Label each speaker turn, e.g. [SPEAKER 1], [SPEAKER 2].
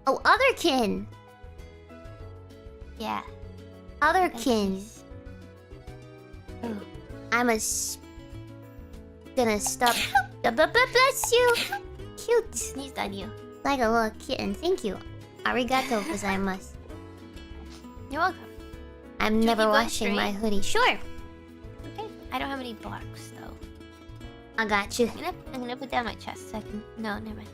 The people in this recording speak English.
[SPEAKER 1] Oh, otherkin.
[SPEAKER 2] Yeah.
[SPEAKER 1] Otherkin.
[SPEAKER 2] Oh.
[SPEAKER 1] I'm gonna stop. Bless you. Cute.
[SPEAKER 2] Sneezed on you.
[SPEAKER 1] Like a little kitten. Thank you. Arigato gozaimasu.
[SPEAKER 2] You're welcome.
[SPEAKER 1] I'm
[SPEAKER 2] Should
[SPEAKER 1] never
[SPEAKER 2] we go
[SPEAKER 1] washing
[SPEAKER 2] straight?
[SPEAKER 1] my hoodie. Sure.
[SPEAKER 2] Okay. I don't have any blocks though.
[SPEAKER 1] I got you.
[SPEAKER 2] I'm gonna put down my chest so I can. No, never mind.